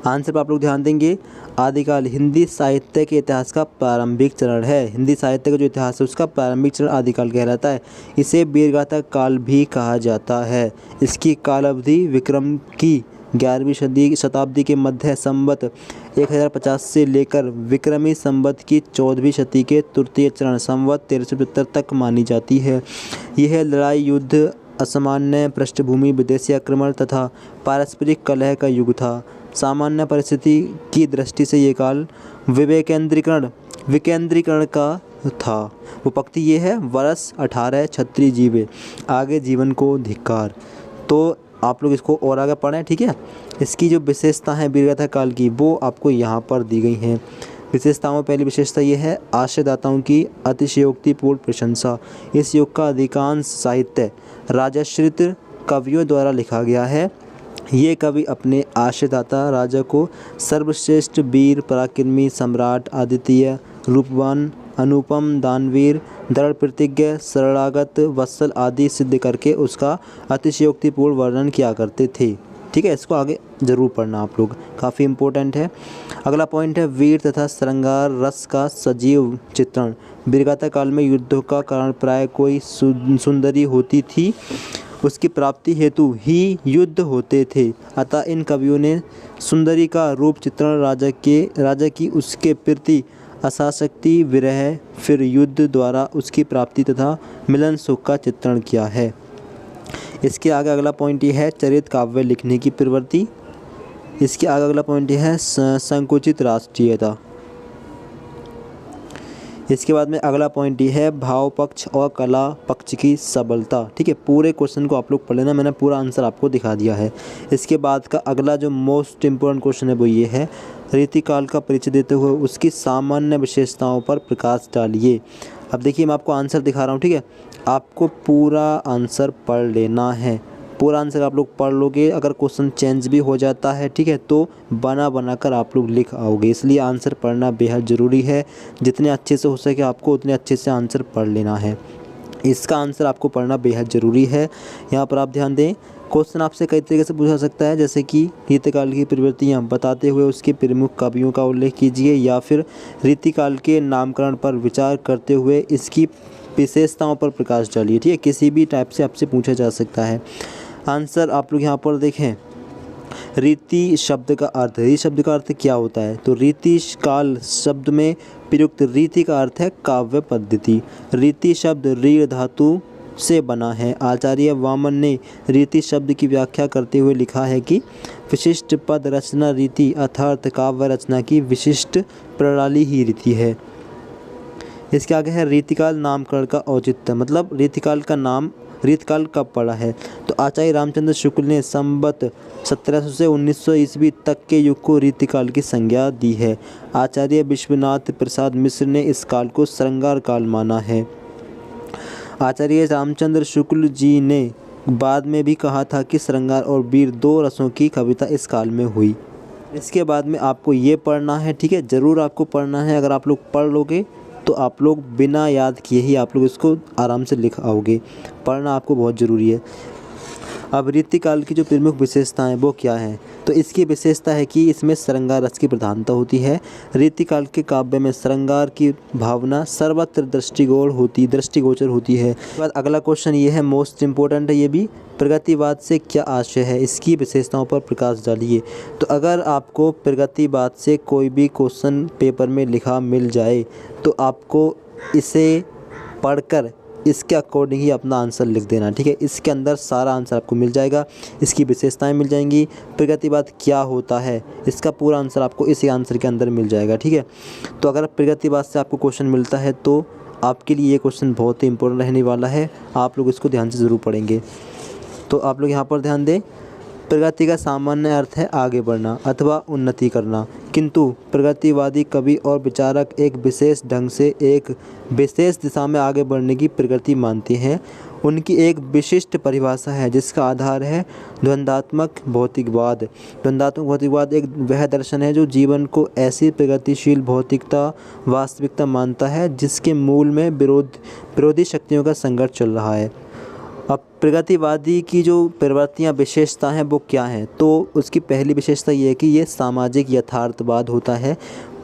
आंसर पर आप लोग ध्यान देंगे, आदिकाल हिंदी साहित्य के इतिहास का प्रारंभिक चरण है। हिंदी साहित्य का जो इतिहास है उसका प्रारंभिक चरण आदिकाल कहलाता है। इसे वीरगाथा काल भी कहा जाता है। इसकी काल अवधि विक्रम की 11वीं शताब्दी के मध्य संवत 1050 से लेकर विक्रमी संवत की 14वीं शती के तृतीय चरण संवत 1375 तक मानी जाती है। यह लड़ाई, युद्ध, असामान्य पृष्ठभूमि, विदेशी आक्रमण तथा पारस्परिक कलह का युग था। सामान्य परिस्थिति की दृष्टि से ये काल विकेंद्रीकरण का था। वो पंक्ति ये है, वर्ष 18 क्षत्रिय जीवे, आगे जीवन को धिक्कार। तो आप लोग इसको और आगे पढ़ें, ठीक है। इसकी जो विशेषता है वीरगाथा काल की वो आपको यहाँ पर दी गई हैं। विशेषताओं में पहली विशेषता ये है, आश्रयदाताओं की अतिशयोक्तिपूर्ण प्रशंसा। इस युग का अधिकांश साहित्य राजाश्रित कवियों द्वारा लिखा गया है। ये कवि अपने आश्रयदाता राजा को सर्वश्रेष्ठ वीर, पराक्रमी, सम्राट, अद्वितीय, रूपवान, अनुपम, दानवीर, दृढ़ प्रतिज्ञ, शरणागत, वत्सल आदि सिद्ध करके उसका अतिशयोक्तिपूर्ण वर्णन किया करते थे, ठीक है। इसको आगे ज़रूर पढ़ना आप लोग, काफ़ी इम्पोर्टेंट है। अगला पॉइंट है वीर तथा श्रृंगार रस का सजीव चित्रण। वीरगाथा काल में युद्धों का कारण प्राय कोई सुंदरी होती थी, उसकी प्राप्ति हेतु ही युद्ध होते थे। अतः इन कवियों ने सुंदरी का रूप चित्रण राजा की उसके प्रति आसक्ति, विरह, फिर युद्ध द्वारा उसकी प्राप्ति तथा मिलन सुख का चित्रण किया है। इसके आगे अगला पॉइंट ये है चरित काव्य लिखने की प्रवृत्ति। इसके आगे अगला पॉइंट ये है संकुचित राष्ट्रीयता। इसके बाद में अगला पॉइंट ये है भाव पक्ष और कला पक्ष की सबलता। ठीक है, पूरे क्वेश्चन को आप लोग पढ़ लेना, मैंने पूरा आंसर आपको दिखा दिया है। इसके बाद का अगला जो मोस्ट इम्पोर्टेंट क्वेश्चन है वो ये है रीतिकाल का परिचय देते हुए उसकी सामान्य विशेषताओं पर प्रकाश डालिए। अब देखिए मैं आपको आंसर दिखा रहा हूँ, ठीक है, आपको पूरा आंसर पढ़ लेना है। पूरा आंसर आप लोग पढ़ लोगे, अगर क्वेश्चन चेंज भी हो जाता है, ठीक है, तो बना कर आप लोग लिख आओगे। इसलिए आंसर पढ़ना बेहद ज़रूरी है। जितने अच्छे से हो सके आपको उतने अच्छे से आंसर पढ़ लेना है। इसका आंसर आपको पढ़ना बेहद ज़रूरी है। यहाँ पर आप ध्यान दें, क्वेश्चन आपसे कई तरीके से पूछा सकता है, जैसे कि रीतिकाल की प्रवृत्तियाँ बताते हुए उसके प्रमुख कवियों का उल्लेख कीजिए, या फिर रीतिकाल के नामकरण पर विचार करते हुए इसकी विशेषताओं पर प्रकाश डालिए। ठीक है, किसी भी टाइप से आपसे पूछा जा सकता है। आंसर आप लोग यहाँ पर देखें, रीति शब्द का अर्थ, रीति शब्द का अर्थ क्या होता है, तो रीति काल शब्द में प्रयुक्त रीति का अर्थ है काव्य पद्धति। रीति शब्द रीढ़ धातु से बना है। आचार्य वामन ने रीति शब्द की व्याख्या करते हुए लिखा है कि विशिष्ट पद रचना रीति अर्थात काव्य रचना की विशिष्ट प्रणाली ही रीति है। इसके आगे है रीतिकाल नामकरण का औचित्य, मतलब रीतिकाल का नाम रीतकाल कब पड़ा है, तो आचार्य रामचंद्र शुक्ल ने संवत 1700 से 1900 ईस्वी तक के युग को रीतिकाल की संज्ञा दी है। आचार्य विश्वनाथ प्रसाद मिश्र ने इस काल को श्रृंगार काल माना है। आचार्य रामचंद्र शुक्ल जी ने बाद में भी कहा था कि श्रृंगार और वीर दो रसों की कविता इस काल में हुई। इसके बाद में आपको ये पढ़ना है, ठीक है, ज़रूर आपको पढ़ना है। अगर आप लोग पढ़ लोगे तो आप लोग बिना याद किए ही आप लोग इसको आराम से लिख आओगे। पढ़ना आपको बहुत ज़रूरी है। अब रीतिकाल की जो प्रमुख विशेषताएं वो क्या हैं, तो इसकी विशेषता है कि इसमें श्रृंगार रस की प्रधानता होती है। रीतिकाल के काव्य में श्रृंगार की भावना सर्वत्र दृष्टिगोचर होती है। उसके बाद अगला क्वेश्चन ये है, मोस्ट इम्पोर्टेंट है ये भी, प्रगतिवाद से क्या आशय है, इसकी विशेषताओं पर प्रकाश डालिए। तो अगर आपको प्रगतिवाद से कोई भी क्वेश्चन पेपर में लिखा मिल जाए तो आपको इसे पढ़कर इसके अकॉर्डिंग ही अपना आंसर लिख देना। ठीक है, इसके अंदर सारा आंसर आपको मिल जाएगा, इसकी विशेषताएं मिल जाएंगी, प्रगतिवाद क्या होता है इसका पूरा आंसर आपको इसी आंसर के अंदर मिल जाएगा। ठीक है, तो अगर प्रगतिवाद से आपको क्वेश्चन मिलता है तो आपके लिए ये क्वेश्चन बहुत ही इंपॉर्टेंट रहने वाला है। आप लोग इसको ध्यान से ज़रूर पढ़ेंगे। तो आप लोग यहाँ पर ध्यान दें, प्रगति का सामान्य अर्थ है आगे बढ़ना अथवा उन्नति करना, किंतु प्रगतिवादी कवि और विचारक एक विशेष ढंग से एक विशेष दिशा में आगे बढ़ने की प्रगति मानते हैं। उनकी एक विशिष्ट परिभाषा है जिसका आधार है द्वंद्वात्मक भौतिकवाद। द्वंद्वात्मक भौतिकवाद एक वह दर्शन है जो जीवन को ऐसी प्रगतिशील भौतिकता वास्तविकता मानता है जिसके मूल में विरोधी शक्तियों का संघर्ष चल रहा है। अब प्रगतिवादी की जो प्रवृत्तियाँ विशेषता हैं वो क्या हैं, तो उसकी पहली विशेषता ये है कि ये सामाजिक यथार्थवाद होता है।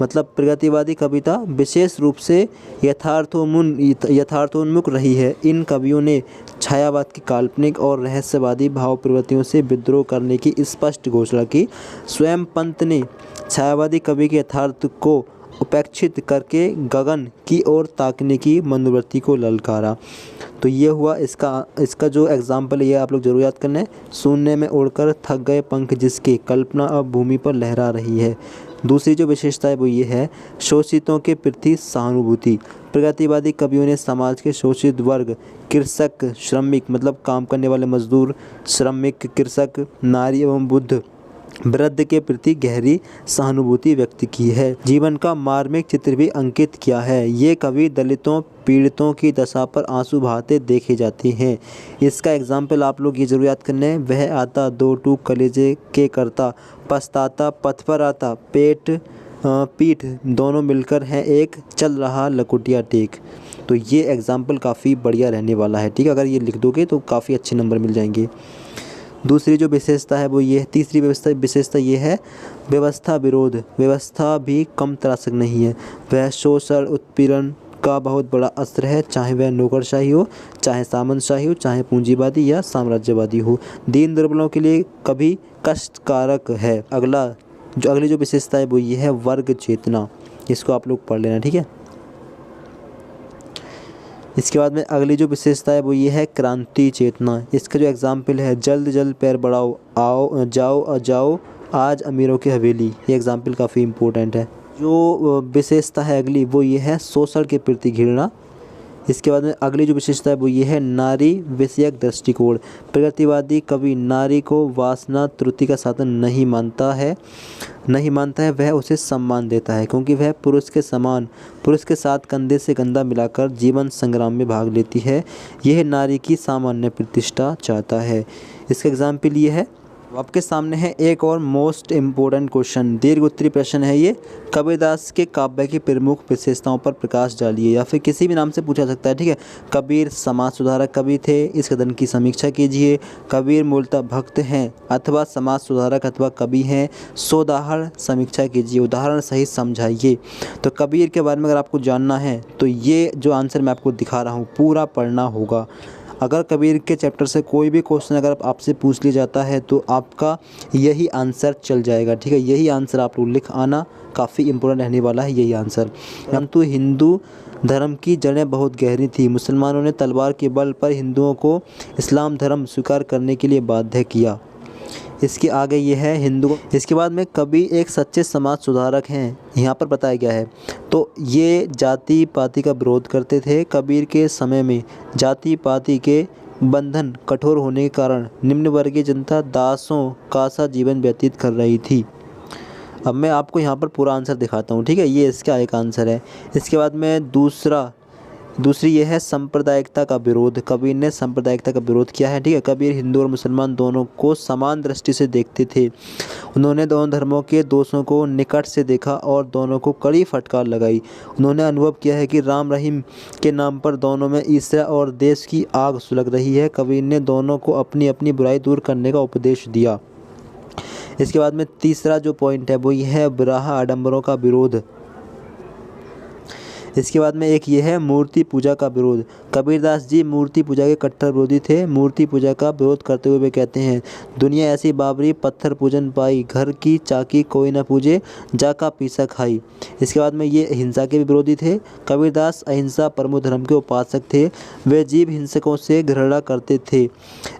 मतलब प्रगतिवादी कविता विशेष रूप से यथार्थोन्मुख रही है। इन कवियों ने छायावाद की काल्पनिक और रहस्यवादी भाव प्रवृत्तियों से विद्रोह करने की स्पष्ट घोषणा की। स्वयं पंत ने छायावादी कवि के यथार्थ को उपेक्षित करके गगन की ओर ताकने की मनोवृत्ति को ललकारा। तो ये हुआ इसका जो एग्जाम्पल है, ये आप लोग जरूर याद करना है। शून्य में उड़कर थक गए पंख जिसके, कल्पना अब भूमि पर लहरा रही है। दूसरी जो विशेषता है वो ये है, शोषितों के प्रति सहानुभूति। प्रगतिवादी कवियों ने समाज के शोषित वर्ग, कृषक, श्रमिक मतलब काम करने वाले मजदूर, श्रमिक, कृषक, नारी एवं वृद्ध के प्रति गहरी सहानुभूति व्यक्त की है। जीवन का मार्मिक चित्र भी अंकित किया है। ये कवि दलितों पीड़ितों की दशा पर आंसू बहाते देखे जाते हैं। इसका एग्जाम्पल आप लोग ये जरूर याद करना है, वह आता दो टूक कलेजे के करता, पछताता पथ पर आता, पीठ दोनों मिलकर हैं एक, चल रहा लकुटिया टेक। तो ये एग्जाम्पल काफ़ी बढ़िया रहने वाला है। ठीक है, अगर ये लिख दोगे तो काफ़ी अच्छे नंबर मिल जाएंगे। दूसरी जो विशेषता है वो ये, तीसरी विशेषता ये है व्यवस्था विरोध, व्यवस्था भी कम त्रासक नहीं है, वह शोषण उत्पीड़न का बहुत बड़ा अस्त्र है, चाहे वह नौकरशाही हो, चाहे सामंतशाही हो, चाहे पूंजीवादी या साम्राज्यवादी हो, दीन दुर्बलों के लिए कभी कष्टकारक है। अगली जो विशेषता है वो ये है वर्ग चेतना, इसको आप लोग पढ़ लेना, ठीक है। इसके बाद में अगली जो विशेषता है वो ये है क्रांति चेतना। इसका जो एग्जाम्पल है जल्द जल्द पैर बढ़ाओ, आओ जाओ आज अमीरों की हवेली, ये एग्जाम्पल काफ़ी इम्पोर्टेंट है। जो विशेषता है अगली वो ये है शोषण के प्रति घृणा। इसके बाद में अगली जो विशेषता है वो ये है नारी विषयक दृष्टिकोण। प्रगतिवादी कभी नारी को वासना त्रुटि का साधन नहीं मानता है, वह उसे सम्मान देता है, क्योंकि वह पुरुष के साथ कंधे से कंधा मिलाकर जीवन संग्राम में भाग लेती है। यह नारी की सामान्य प्रतिष्ठा चाहता है। इसका एग्जाम्पल ये है। आपके सामने है एक और मोस्ट इम्पोर्टेंट क्वेश्चन, दीर्घ उत्तरी प्रश्न है ये। कबीरदास के काव्य की प्रमुख विशेषताओं पर प्रकाश डालिए, या फिर किसी भी नाम से पूछा सकता है, ठीक है। कबीर समाज सुधारक कवि थे, इस कथन की समीक्षा कीजिए। कबीर मूलतः भक्त हैं अथवा समाज सुधारक अथवा कवि हैं, सोदाहरण समीक्षा कीजिए, उदाहरण सहित समझाइए। तो कबीर के बारे में अगर आपको जानना है तो ये जो आंसर मैं आपको दिखा रहा हूँ पूरा पढ़ना होगा। अगर कबीर के चैप्टर से कोई भी क्वेश्चन अगर आपसे पूछ लिया जाता है तो आपका यही आंसर चल जाएगा, ठीक है। यही आंसर आप लोग लिख आना, काफ़ी इम्पोर्टेंट रहने वाला है यही आंसर। परंतु हिंदू धर्म की जड़ें बहुत गहरी थी। मुसलमानों ने तलवार के बल पर हिंदुओं को इस्लाम धर्म स्वीकार करने के लिए बाध्य किया। इसके आगे ये है हिंदू। इसके बाद में कबीर एक सच्चे समाज सुधारक हैं, यहाँ पर बताया गया है। तो ये जाति पाति का विरोध करते थे। कबीर के समय में जाति पाति के बंधन कठोर होने के कारण निम्न वर्गीय जनता दासों का सा जीवन व्यतीत कर रही थी। अब मैं आपको यहाँ पर पूरा आंसर दिखाता हूँ, ठीक है। ये इसका एक आंसर है। इसके बाद में दूसरी ये है सांप्रदायिकता का विरोध। कबीर ने सांप्रदायिकता का विरोध किया है, ठीक है। कबीर हिंदू और मुसलमान दोनों को समान दृष्टि से देखते थे। उन्होंने दोनों धर्मों के दोषों को निकट से देखा और दोनों को कड़ी फटकार लगाई। उन्होंने अनुभव किया है कि राम रहीम के नाम पर दोनों में ईर्ष्या और देश की आग सुलग रही है। कबीर ने दोनों को अपनी अपनी बुराई दूर करने का उपदेश दिया। इसके बाद में तीसरा जो पॉइंट है वो ये है विराह आडंबरों का विरोध। इसके बाद में एक ये है मूर्ति पूजा का विरोध। कबीरदास जी मूर्ति पूजा के कट्टर विरोधी थे। मूर्ति पूजा का विरोध करते हुए वे कहते हैं, दुनिया ऐसी बाबरी पत्थर पूजन पाई, घर की चाकी कोई न पूजे, जाका पीसा खाई। इसके बाद में ये हिंसा के भी विरोधी थे। कबीरदास अहिंसा परमो धर्म के उपासक थे। वे जीव हिंसकों से घृणा करते थे,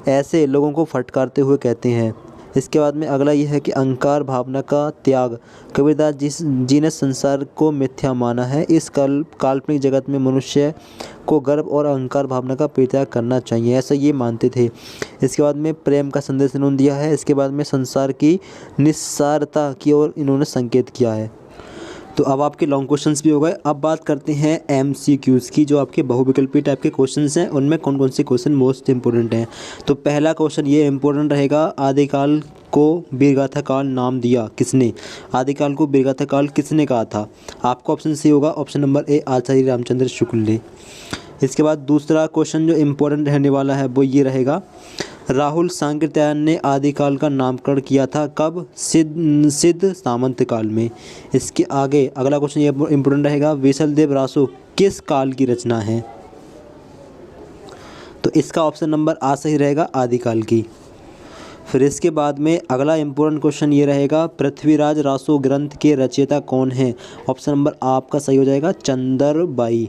ऐसे लोगों को फटकारते हुए कहते हैं। इसके बाद में अगला यह है कि अहंकार भावना का त्याग। कबीरदास जी ने संसार को मिथ्या माना है। इस काल्पनिक जगत में मनुष्य को गर्व और अहंकार भावना का परित्याग करना चाहिए, ऐसा ये मानते थे। इसके बाद में प्रेम का संदेश इन्होंने दिया है। इसके बाद में संसार की निस्सारता की ओर इन्होंने संकेत किया है। तो अब आपके लॉन्ग क्वेश्चंस भी हो गए। अब बात करते हैं MCQs की, जो आपके बहुविकल्पी टाइप के क्वेश्चंस हैं, उनमें कौन कौन से क्वेश्चन मोस्ट इंपॉर्टेंट हैं। तो पहला क्वेश्चन ये इंपॉर्टेंट रहेगा, आदिकाल को वीरगाथा काल नाम दिया किसने? आदिकाल को वीरगाथा काल किसने कहा था? आपको ऑप्शन सी होगा, ऑप्शन नंबर ए आचार्य रामचंद्र शुक्ल ने। इसके बाद दूसरा क्वेश्चन जो इम्पोर्टेंट रहने वाला है वो ये रहेगा, राहुल सांकृत्यायन ने आदिकाल का नामकरण किया था कब? सिद्ध सामंत काल में। इसके आगे अगला क्वेश्चन ये इम्पोर्टेंट रहेगा, विशलदेव रासो किस काल की रचना है? तो इसका ऑप्शन नंबर आ सही रहेगा, आदिकाल की। फिर इसके बाद में अगला इम्पोर्टेंट क्वेश्चन ये रहेगा, पृथ्वीराज रासो ग्रंथ के रचयिता कौन है? ऑप्शन नंबर आपका सही हो जाएगा, चंदबरदाई।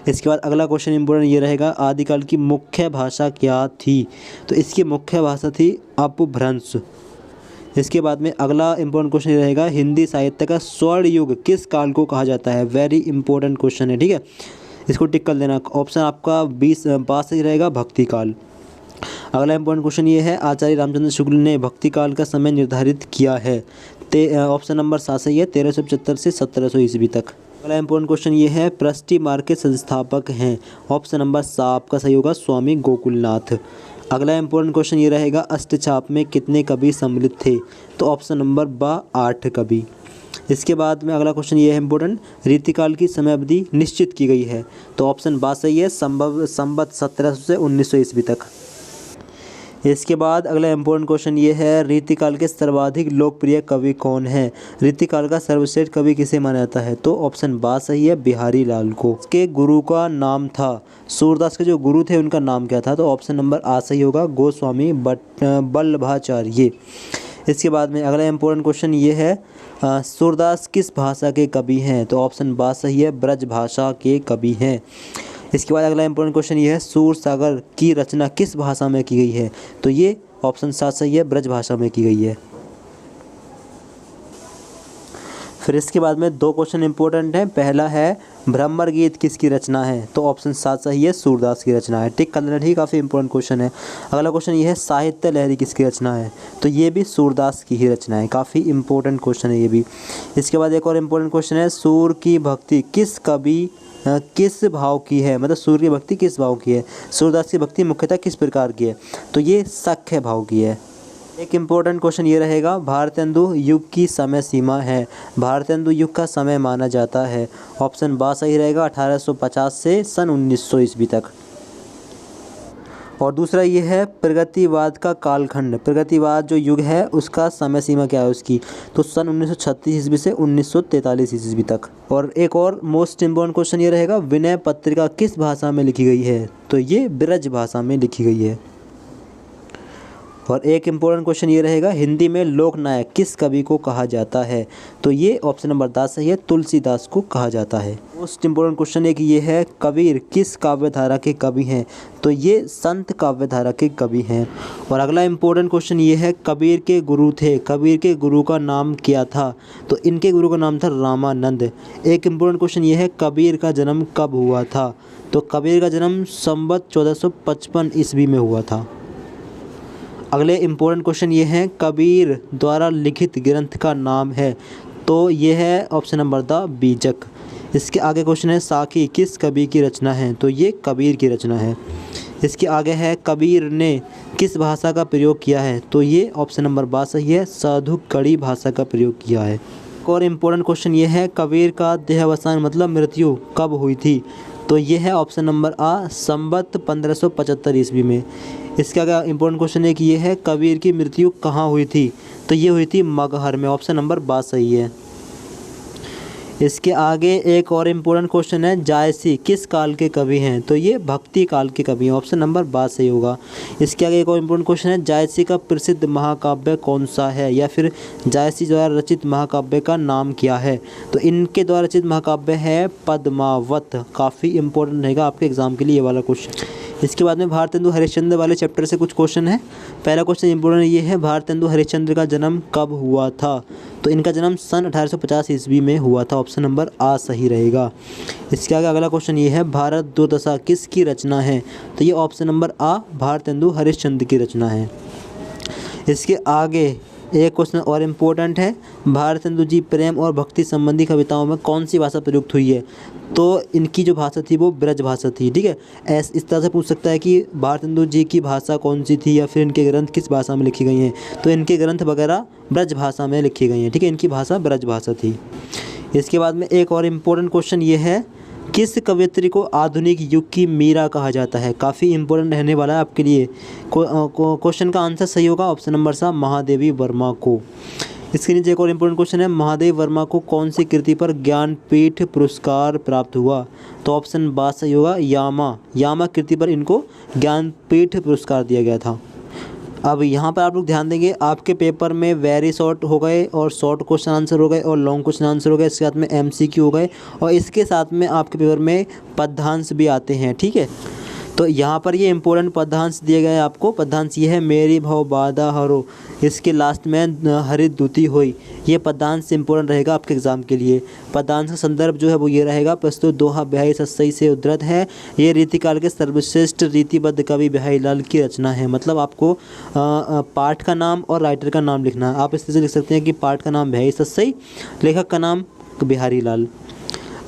इसके बाद अगला क्वेश्चन इम्पोर्टेंट ये रहेगा, आदिकाल की मुख्य भाषा क्या थी? तो इसकी मुख्य भाषा थी अपभ्रंश। इसके बाद में अगला इम्पोर्टेंट क्वेश्चन ये रहेगा, हिंदी साहित्य का स्वर्ण युग किस काल को कहा जाता है? वेरी इंपॉर्टेंट क्वेश्चन है, ठीक है। इसको टिक कर देना। ऑप्शन आपका 20 पास सही रहेगा, भक्ति काल। अगला इम्पोर्टेंट क्वेश्चन ये है, आचार्य रामचंद्र शुक्ल ने भक्ति काल का समय निर्धारित किया है। ऑप्शन नंबर 7 सही है, 1375 से 1700 ईस्वी तक। अगला इम्पोर्टेंट क्वेश्चन ये है, पृष्टि मार्ग के संस्थापक हैं। ऑप्शन नंबर 7 आपका सही होगा, स्वामी गोकुलनाथ। अगला इम्पोर्टेंट क्वेश्चन ये रहेगा, अष्टचाप में कितने कवि सम्मिलित थे? तो ऑप्शन नंबर 8 कवि। इसके बाद में अगला क्वेश्चन ये है इम्पोर्टेंट, रीतिकाल की समय अवधि निश्चित की गई है। तो ऑप्शन 12 सही है, संवत 1700 से 1900 ईस्वी तक। इसके बाद अगला इम्पोर्टेंट क्वेश्चन ये है, रीतिकाल के सर्वाधिक लोकप्रिय कवि कौन है? रीतिकाल का सर्वश्रेष्ठ कवि किसे माना जाता है? तो ऑप्शन बा सही है, बिहारी लाल को। उसके गुरु का नाम था, सूरदास के जो गुरु थे उनका नाम क्या था? तो ऑप्शन नंबर आ सही होगा, गोस्वामी वल्लभाचार्य। इसके बाद में अगला इम्पोर्टेंट क्वेश्चन ये है, सूरदास किस भाषा के कवि हैं? तो ऑप्शन बा सही है, ब्रज भाषा के कवि हैं। इसके बाद अगला इम्पोर्टेंट क्वेश्चन ये है, सूरसागर की रचना किस भाषा में की गई है? तो ये ऑप्शन 7 सही है, ब्रज भाषा में की गई है। फिर इसके बाद में 2 क्वेश्चन इंपॉर्टेंट हैं। पहला है, भ्रमर गीत किसकी रचना है? तो ऑप्शन 7 सही है, सूरदास की रचना है। टिक करना ही काफ़ी इंपॉर्टेंट क्वेश्चन है। अगला क्वेश्चन ये है, साहित्य लहरी किसकी रचना है? तो ये भी सूरदास की ही रचना है। काफ़ी इंपॉर्टेंट क्वेश्चन है ये भी। इसके बाद एक और इम्पोर्टेंट क्वेश्चन है, सूर की भक्ति किस कवि किस भाव की है? मतलब सूर्य की भक्ति किस भाव की है? सूरदास की भक्ति मुख्यतः किस प्रकार की है? तो ये सख्य भाव की है। एक इम्पोर्टेंट क्वेश्चन ये रहेगा, भारतेंदु युग की समय सीमा है। भारतेंदु युग का समय माना जाता है। ऑप्शन बा सही रहेगा, 1850 से सन 1900 ईस्वी तक। और दूसरा ये है, प्रगतिवाद का कालखंड, प्रगतिवाद जो युग है उसका समय सीमा क्या है उसकी? तो सन 1936 ईस्वी से 1943 ईस्वी तक। और एक और मोस्ट इम्पोर्टेंट क्वेश्चन ये रहेगा, विनय पत्रिका किस भाषा में लिखी गई है? तो ये ब्रज भाषा में लिखी गई है। और एक इम्पोर्टेंट क्वेश्चन ये रहेगा, हिंदी में लोकनायक किस कवि को कहा जाता है? तो ये ऑप्शन नंबर 10 सही है, तुलसीदास को कहा जाता है। मोस्ट इम्पोर्टेंट क्वेश्चन एक ये है, कबीर किस काव्यधारा के कवि हैं? तो ये संत काव्यधारा के कवि हैं। और अगला इम्पोर्टेंट क्वेश्चन ये है, कबीर के गुरु थे, कबीर के गुरु का नाम क्या था? तो इनके गुरु का नाम था रामानंद। एक इम्पोर्टेंट क्वेश्चन ये है, कबीर का जन्म कब हुआ था? तो कबीर का जन्म संवत 1455 ईस्वी में हुआ था। अगले इम्पोर्टेंट क्वेश्चन ये हैं, कबीर द्वारा लिखित ग्रंथ का नाम है? तो ये है ऑप्शन नंबर द बीजक। इसके आगे क्वेश्चन है, साखी किस कवि की रचना है? तो ये कबीर की रचना है। इसके आगे है, कबीर ने किस भाषा का प्रयोग किया है? तो ये ऑप्शन नंबर बा सही है, साधुकड़ी भाषा का प्रयोग किया है। एक और इम्पोर्टेंट क्वेश्चन ये है, कबीर का देहावसान मतलब मृत्यु कब हुई थी? तो ये है ऑप्शन नंबर आ, संवत 1575 ईस्वी में। इसका आगे इम्पोर्टेंट क्वेश्चन है कि ये है, कबीर की मृत्यु कहाँ हुई थी? तो ये हुई थी मगहर में। ऑप्शन नंबर बा सही है। इसके आगे एक और इम्पोर्टेंट क्वेश्चन है, जायसी किस काल के कवि हैं? तो ये भक्ति काल के कवि हैं। ऑप्शन नंबर बा सही होगा। इसके आगे एक और इम्पोर्टेंट क्वेश्चन है, जायसी का प्रसिद्ध महाकाव्य कौन सा है? या फिर जायसी द्वारा रचित महाकाव्य का नाम क्या है? तो इनके द्वारा रचित महाकाव्य है पद्मावत। काफ़ी इंपॉर्टेंट रहेगा आपके एग्जाम के लिए ये वाला क्वेश्चन। इसके बाद में भारतेंदु हरिश्चंद्र वाले चैप्टर से कुछ क्वेश्चन है। पहला क्वेश्चन इंपॉर्टेंट ये है, भारतेंदु हरिश्चंद्र का जन्म कब हुआ था? तो इनका जन्म सन 1850 ईस्वी में हुआ था। ऑप्शन नंबर आ सही रहेगा। इसके आगे अगला क्वेश्चन ये है, भारत दुर्दशा किसकी रचना है? तो ये ऑप्शन नंबर आ, भारतेंदु हरिश्चंद्र की रचना है। इसके आगे एक क्वेश्चन और इम्पोर्टेंट है, भारतेंदु जी प्रेम और भक्ति संबंधी कविताओं में कौन सी भाषा प्रयुक्त हुई है? तो इनकी जो भाषा थी वो ब्रज भाषा थी। ठीक है, इस तरह से पूछ सकता है कि भारतेंदु जी की भाषा कौन सी थी या फिर इनके ग्रंथ किस भाषा में लिखी गई हैं? तो इनके ग्रंथ वगैरह ब्रज भाषा में लिखी गई हैं। ठीक है, इनकी भाषा ब्रज भाषा थी। इसके बाद में एक और इम्पोर्टेंट क्वेश्चन ये है, किस कवयित्री को आधुनिक युग की मीरा कहा जाता है? काफ़ी इंपॉर्टेंट रहने वाला है आपके लिए। क्वेश्चन का आंसर सही होगा ऑप्शन नंबर सा, महादेवी वर्मा को। इसके नीचे एक और इम्पोर्टेंट क्वेश्चन है, महादेवी वर्मा को कौन सी कृति पर ज्ञानपीठ पुरस्कार प्राप्त हुआ? तो ऑप्शन बा सही होगा, यामा कृति पर इनको ज्ञानपीठ पुरस्कार दिया गया था। अब यहाँ पर आप लोग ध्यान देंगे, आपके पेपर में वेरी शॉर्ट हो गए और शॉर्ट क्वेश्चन आंसर हो गए और लॉन्ग क्वेश्चन आंसर हो गए, इसके साथ में एमसीक्यू हो गए और इसके साथ में आपके पेपर में पद्यांश भी आते हैं। ठीक है, तो यहाँ पर ये इंपॉर्टेंट पद्यांश दिए गए आपको। पद्यांश ये है, मेरी भव बाधा हरो, इसके लास्ट में हरित दूती होई। ये पद्यांश इंपॉर्टेंट रहेगा आपके एग्जाम के लिए। पद्यांश का संदर्भ जो है वो ये रहेगा, प्रस्तुत दोहा बिहारी सत्सई से उद्धृत है। ये रीतिकाल के सर्वश्रेष्ठ रीतिबद्ध कवि बिहारी लाल की रचना है। मतलब आपको पाठ का नाम और राइटर का नाम लिखना है। आप इस तरह से लिख सकते हैं कि पाठ का नाम बिहारी सत्सई, लेखक का नाम बिहारी लाल।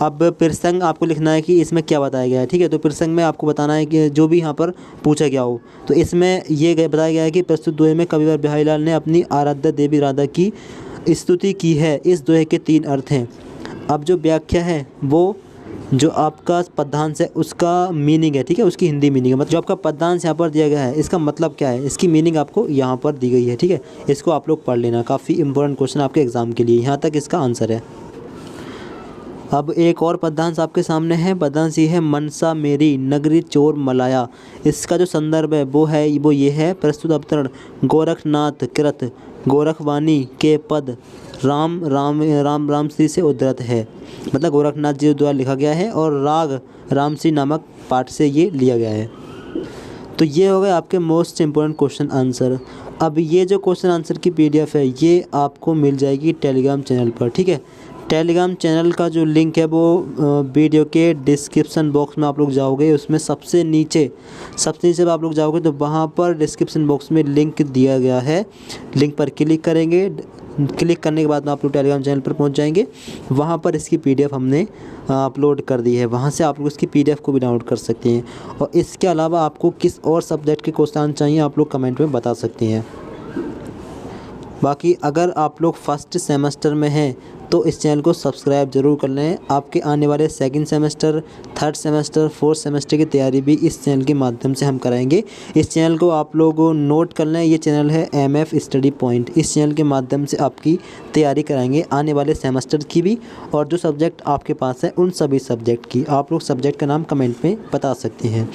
अब प्रसंग आपको लिखना है कि इसमें क्या बताया गया है। ठीक है, तो प्रसंग में आपको बताना है कि जो भी यहाँ पर पूछा गया हो। तो इसमें ये बताया गया है कि प्रस्तुत दोहे में कविवर बिहारी लाल ने अपनी आराध्य देवी राधा की स्तुति की है। इस दोहे के 3 अर्थ हैं। अब जो व्याख्या है वो जो आपका पद्यांश है उसका मीनिंग है, ठीक है, उसकी हिंदी मीनिंग है। मतलब जो आपका पद्यांश यहाँ पर दिया गया है इसका मतलब क्या है, इसकी मीनिंग आपको यहाँ पर दी गई है, ठीक है। इसको आप लोग पढ़ लेना, काफ़ी इंपॉर्टेंट क्वेश्चन आपके एग्जाम के लिए। यहाँ तक इसका आंसर है। अब एक और पद्यांश आपके सामने है। पद्यांश ये है, मनसा मेरी नगरी चोर मलाया। इसका जो संदर्भ है वो ये है, प्रस्तुत अवतरण गोरखनाथ कृत गोरखवाणी के पद राम राम राम राम श्री से उद्धृत है। मतलब गोरखनाथ जी द्वारा लिखा गया है और राग रामश्री नामक पाठ से ये लिया गया है। तो ये हो गए आपके मोस्ट इम्पोर्टेंट क्वेश्चन आंसर। अब ये जो क्वेश्चन आंसर की PDF है ये आपको मिल जाएगी टेलीग्राम चैनल पर, ठीक है। टेलीग्राम चैनल का जो लिंक है वो वीडियो के डिस्क्रिप्शन बॉक्स में आप लोग जाओगे, उसमें सबसे नीचे जब आप लोग जाओगे तो वहाँ पर डिस्क्रिप्शन बॉक्स में लिंक दिया गया है। लिंक पर क्लिक करेंगे, क्लिक करने के बाद में आप लोग टेलीग्राम चैनल पर पहुंच जाएंगे। वहां पर इसकी PDF हमने अपलोड कर दी है, वहां से आप लोग इसकी PDF को भी डाउनलोड कर सकते हैं। और इसके अलावा आपको किस और सब्जेक्ट के क्वेश्चन चाहिए आप लोग कमेंट में बता सकते हैं। बाकी अगर आप लोग फर्स्ट सेमेस्टर में हैं तो इस चैनल को सब्सक्राइब ज़रूर कर लें। आपके आने वाले second semester, third semester, fourth semester की तैयारी भी इस चैनल के माध्यम से हम कराएंगे। इस चैनल को आप लोग नोट कर लें, ये चैनल है MF स्टडी पॉइंट। इस चैनल के माध्यम से आपकी तैयारी कराएंगे आने वाले सेमेस्टर की भी, और जो सब्जेक्ट आपके पास है उन सभी सब्जेक्ट की। आप लोग सब्जेक्ट का नाम कमेंट में बता सकते हैं।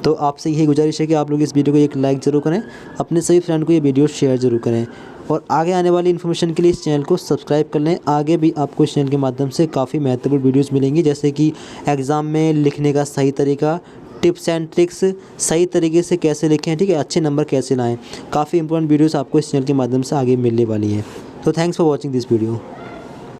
तो आपसे यही गुजारिश है कि आप लोग इस वीडियो को एक लाइक ज़रूर करें, अपने सभी फ्रेंड को ये वीडियो शेयर ज़रूर करें, और आगे आने वाली इन्फॉर्मेशन के लिए इस चैनल को सब्सक्राइब कर लें। आगे भी आपको इस चैनल के माध्यम से काफ़ी महत्वपूर्ण वीडियोस मिलेंगी, जैसे कि एग्ज़ाम में लिखने का सही तरीका, टिप्स एंड ट्रिक्स, सही तरीके से कैसे लिखें, ठीक है, अच्छे नंबर कैसे लाएँ। काफ़ी इंपॉर्टेंट वीडियोज़ आपको इस चैनल के माध्यम से आगे मिलने वाली हैं। तो thanks for watching this video.